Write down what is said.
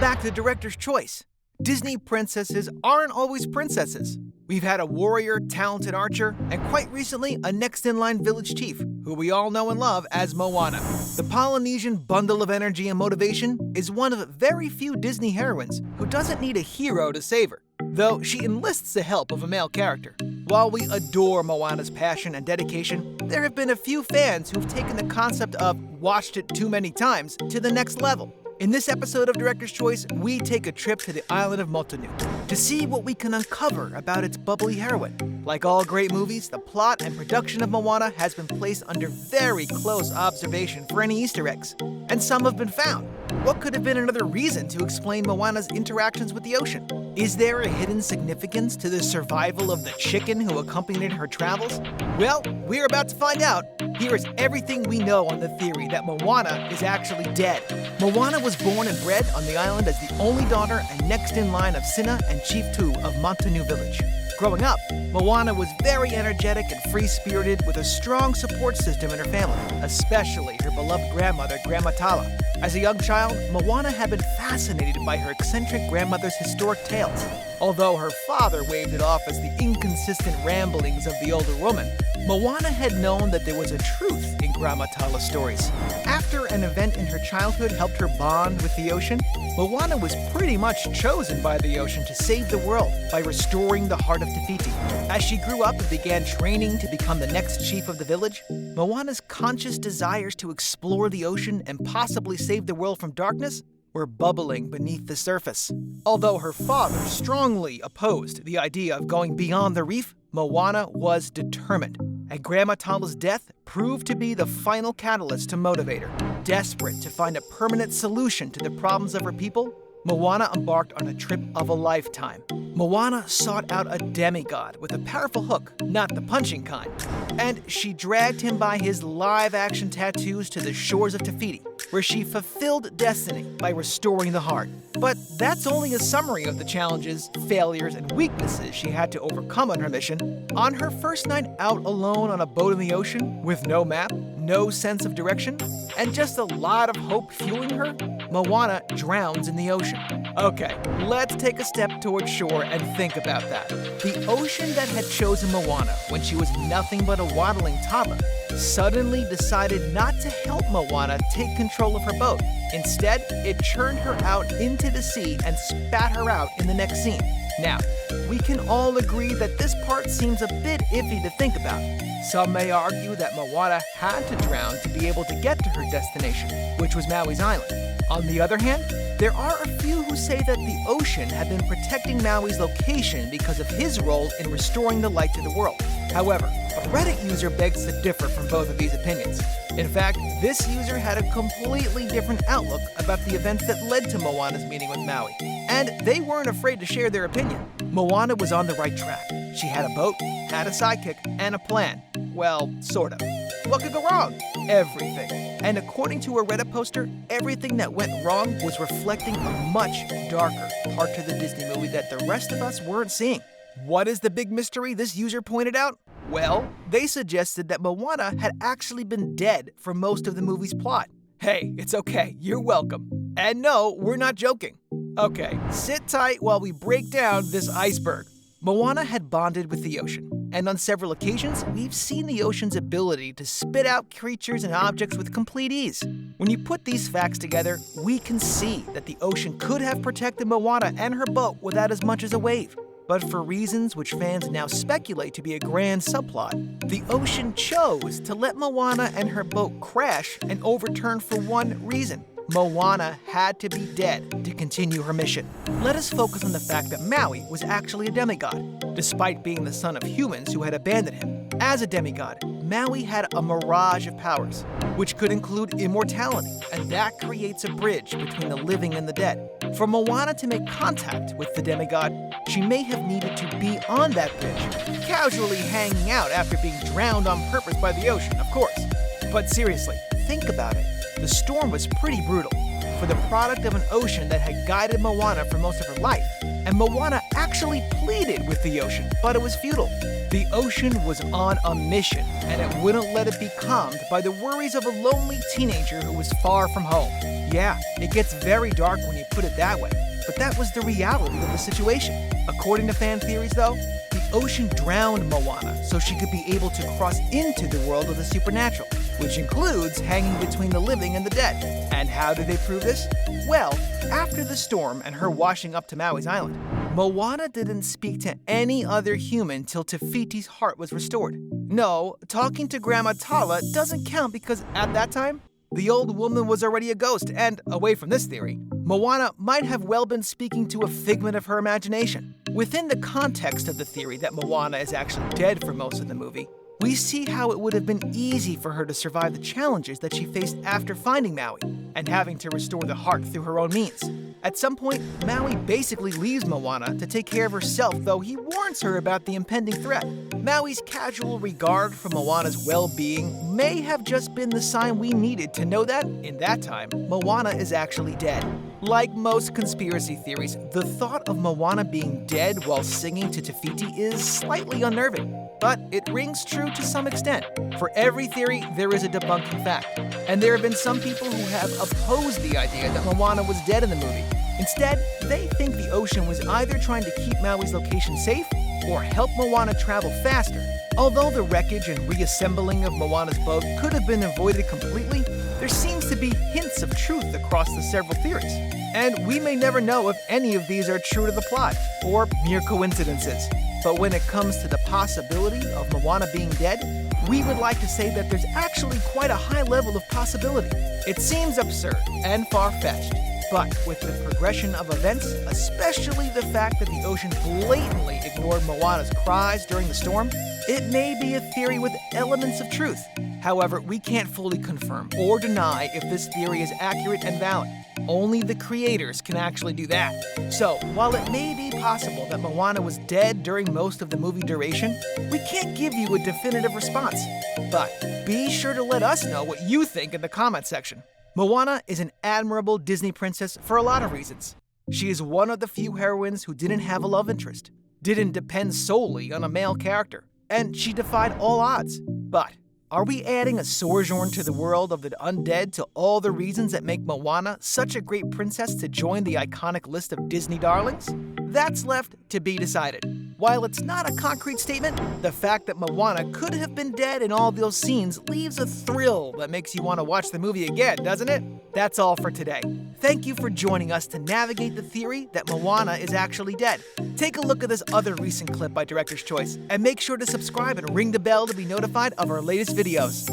back to Director's Choice. Disney princesses aren't always princesses. We've had a warrior, talented archer, and quite recently a next-in-line village chief, who we all know and love as Moana. The Polynesian bundle of energy and motivation is one of very few Disney heroines who doesn't need a hero to save her, though she enlists the help of a male character. While we adore Moana's passion and dedication, there have been a few fans who've taken the concept of watched it too many times to the next level. In this episode of Director's Choice, we take a trip to the island of Moana to see what we can uncover about its bubbly heroine. Like all great movies, the plot and production of Moana has been placed under very close observation for any Easter eggs, and some have been found. What could have been another reason to explain Moana's interactions with the ocean? Is there a hidden significance to the survival of the chicken who accompanied her travels? Well, we're about to find out. Here is everything we know on the theory that Moana is actually dead. Moana was born and bred on the island as the only daughter and next in line of Sina and Chief Tu of Montanu village. Growing up, Moana was very energetic and free-spirited with a strong support system in her family, especially her beloved grandmother, Grandma Tala. As a young child, Moana had been fascinated by her eccentric grandmother's historic tales. Although her father waved it off as the inconsistent ramblings of the older woman, Moana had known that there was a truth in Grandma Tala's stories. After an event in her childhood helped her bond with the ocean, Moana was pretty much chosen by the ocean to save the world by restoring the heart of Te Fiti. As she grew up and began training to become the next chief of the village, Moana's conscious desires to explore the ocean and possibly save the world from darkness were bubbling beneath the surface. Although her father strongly opposed the idea of going beyond the reef, Moana was determined, and Grandma Tala's death proved to be the final catalyst to motivate her. Desperate to find a permanent solution to the problems of her people, Moana embarked on a trip of a lifetime. Moana sought out a demigod with a powerful hook, not the punching kind, and she dragged him by his live-action tattoos to the shores of Te Fiti, where she fulfilled destiny by restoring the heart. But that's only a summary of the challenges, failures, and weaknesses she had to overcome on her mission. On her first night out alone on a boat in the ocean, with no map, no sense of direction, and just a lot of hope fueling her, Moana drowns in the ocean. Okay, let's take a step towards shore and think about that. The ocean that had chosen Moana when she was nothing but a waddling toddler suddenly decided not to help Moana take control of her boat. Instead, it churned her out into the sea and spat her out in the next scene. Now, we can all agree that this part seems a bit iffy to think about. Some may argue that Moana had to drown to be able to get to her destination, which was Maui's island. On the other hand, there are a few who say that the ocean had been protecting Maui's location because of his role in restoring the light to the world. However, a Reddit user begs to differ from both of these opinions. In fact, this user had a completely different outlook about the events that led to Moana's meeting with Maui, and they weren't afraid to share their opinion. Moana was on the right track. She had a boat, had a sidekick, and a plan. Well, sort of. What could go wrong? Everything. And according to a Reddit poster, everything that went wrong was reflecting a much darker part to the Disney movie that the rest of us weren't seeing. What is the big mystery this user pointed out? Well, they suggested that Moana had actually been dead for most of the movie's plot. Hey, it's okay, you're welcome. And no, we're not joking. Okay, sit tight while we break down this iceberg. Moana had bonded with the ocean, and on several occasions, we've seen the ocean's ability to spit out creatures and objects with complete ease. When you put these facts together, we can see that the ocean could have protected Moana and her boat without as much as a wave. But for reasons which fans now speculate to be a grand subplot, the ocean chose to let Moana and her boat crash and overturn for one reason. Moana had to be dead to continue her mission. Let us focus on the fact that Maui was actually a demigod, despite being the son of humans who had abandoned him. As a demigod, Maui had a mirage of powers, which could include immortality, and that creates a bridge between the living and the dead. For Moana to make contact with the demigod, she may have needed to be on that bridge, casually hanging out after being drowned on purpose by the ocean, of course. But seriously, think about it. The storm was pretty brutal. For the product of an ocean that had guided Moana for most of her life, and Moana actually pleaded with the ocean, but it was futile. The ocean was on a mission, and it wouldn't let it be calmed by the worries of a lonely teenager who was far from home. Yeah, it gets very dark when you put it that way, but that was the reality of the situation. According to fan theories, though, the ocean drowned Moana so she could be able to cross into the world of the supernatural, which includes hanging between the living and the dead. And how do they prove this? Well, after the storm and her washing up to Maui's island, Moana didn't speak to any other human till Te Fiti's heart was restored. No, talking to Grandma Tala doesn't count because at that time, the old woman was already a ghost, and away from this theory, Moana might have well been speaking to a figment of her imagination. Within the context of the theory that Moana is actually dead for most of the movie, we see how it would have been easy for her to survive the challenges that she faced after finding Maui and having to restore the heart through her own means. At some point, Maui basically leaves Moana to take care of herself, though he warns her about the impending threat. Maui's casual regard for Moana's well-being may have just been the sign we needed to know that, in that time, Moana is actually dead. Like most conspiracy theories, the thought of Moana being dead while singing to Te Fiti is slightly unnerving, but it rings true to some extent. For every theory, there is a debunking fact, and there have been some people who have opposed the idea that Moana was dead in the movie. Instead, they think the ocean was either trying to keep Maui's location safe or help Moana travel faster. Although the wreckage and reassembling of Moana's boat could have been avoided completely, there seems to be hints of truth across the several theories. And we may never know if any of these are true to the plot or mere coincidences. But when it comes to the possibility of Moana being dead, we would like to say that there's actually quite a high level of possibility. It seems absurd and far-fetched, but with the progression of events, especially the fact that the ocean blatantly ignored Moana's cries during the storm, it may be a theory with elements of truth. However, we can't fully confirm or deny if this theory is accurate and valid. Only the creators can actually do that. So, while it may be possible that Moana was dead during most of the movie duration, we can't give you a definitive response. But be sure to let us know what you think in the comment section. Moana is an admirable Disney princess for a lot of reasons. She is one of the few heroines who didn't have a love interest, didn't depend solely on a male character, and she defied all odds. But are we adding a sojourn to the world of the undead to all the reasons that make Moana such a great princess to join the iconic list of Disney darlings? That's left to be decided. While it's not a concrete statement, the fact that Moana could have been dead in all those scenes leaves a thrill that makes you want to watch the movie again, doesn't it? That's all for today. Thank you for joining us to navigate the theory that Moana is actually dead. Take a look at this other recent clip by Director's Choice, and make sure to subscribe and ring the bell to be notified of our latest videos.